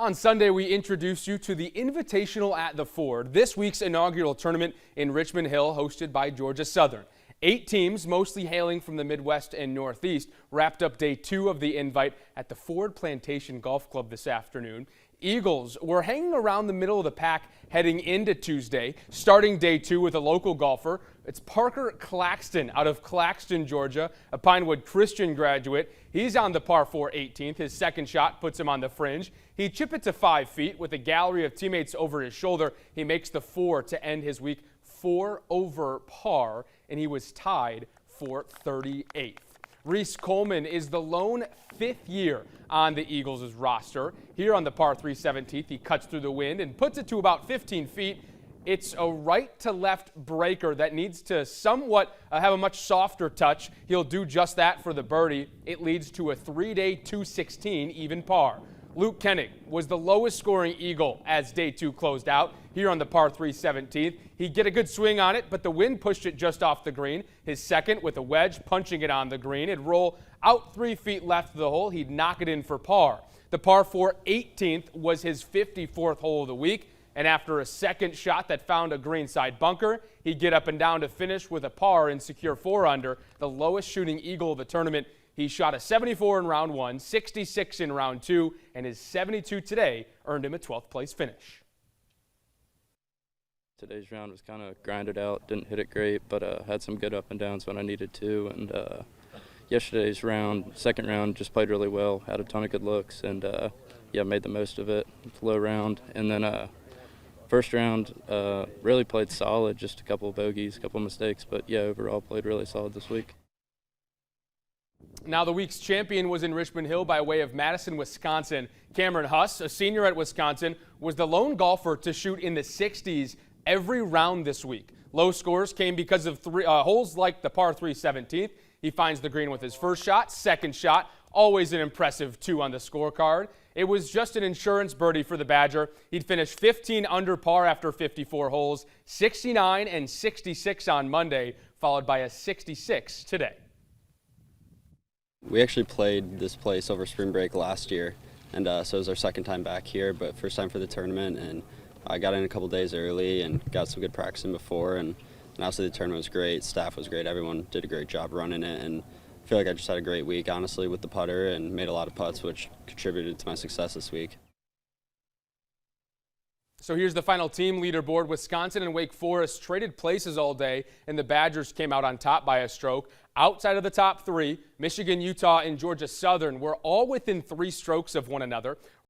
On Sunday, we introduced you to the Invitational at the Ford, this week's inaugural tournament in Richmond Hill, hosted by Georgia Southern. 8 teams, mostly hailing from the Midwest and Northeast, wrapped up day 2 of the invite at the Ford Plantation Golf Club this afternoon. Eagles were hanging around the middle of the pack heading into Tuesday, starting day 2 with a local golfer. It's Parker Claxton out of Claxton, Georgia, a Pinewood Christian graduate. He's on the par 4 18th. His second shot puts him on the fringe. He chipped it to 5 feet with a gallery of teammates over his shoulder. He makes the 4 to end his week 4 over par, and he was tied for 38th. Reese Coleman is the lone 5th year on the Eagles' roster. Here on the par 3 17th, he cuts through the wind and puts it to about 15 feet. It's a right-to-left breaker that needs to somewhat have a much softer touch. He'll do just that for the birdie. It leads to a 3-day 216 even par. Luke Koenig was the lowest scoring Eagle as day 2 closed out. Here on the par 3 17th, he'd get a good swing on it, but the wind pushed it just off the green. His second with a wedge, punching it on the green. It'd roll out 3 feet left of the hole. He'd knock it in for par. The par 4 18th was his 54th hole of the week, and after a second shot that found a greenside bunker, he'd get up and down to finish with a par and secure 4 under, the lowest shooting Eagle of the tournament. He shot a 74 in round 1, 66 in round 2, and his 72 today earned him a 12th place finish. Today's round was kind of grinded out, didn't hit it great, but had some good up and downs when I needed to. And yesterday's round, second round, just played really well, had a ton of good looks, and yeah, made the most of it. Low round, and then first round really played solid, just a couple of bogeys, a couple of mistakes, but yeah, overall played really solid this week. Now the week's champion was in Richmond Hill by way of Madison, Wisconsin. Cameron Huss, a senior at Wisconsin, was the lone golfer to shoot in the 60s every round this week. Low scores came because of holes like the par 3 17th. He finds the green with his first shot, second shot, always an impressive 2 on the scorecard. It was just an insurance birdie for the Badger. He'd finished 15 under par after 54 holes, 69 and 66 on Monday, followed by a 66 today. We actually played this place over spring break last year, and so it was our second time back here, but first time for the tournament, and I got in a couple days early and got some good practice in before, and obviously the tournament was great, staff was great, everyone did a great job running it, and I feel like I just had a great week, honestly, with the putter and made a lot of putts, which contributed to my success this week. So here's the final team leaderboard. Wisconsin and Wake Forest traded places all day, and the Badgers came out on top by a stroke. Outside of the top 3, Michigan, Utah, and Georgia Southern were all within 3 strokes of one another.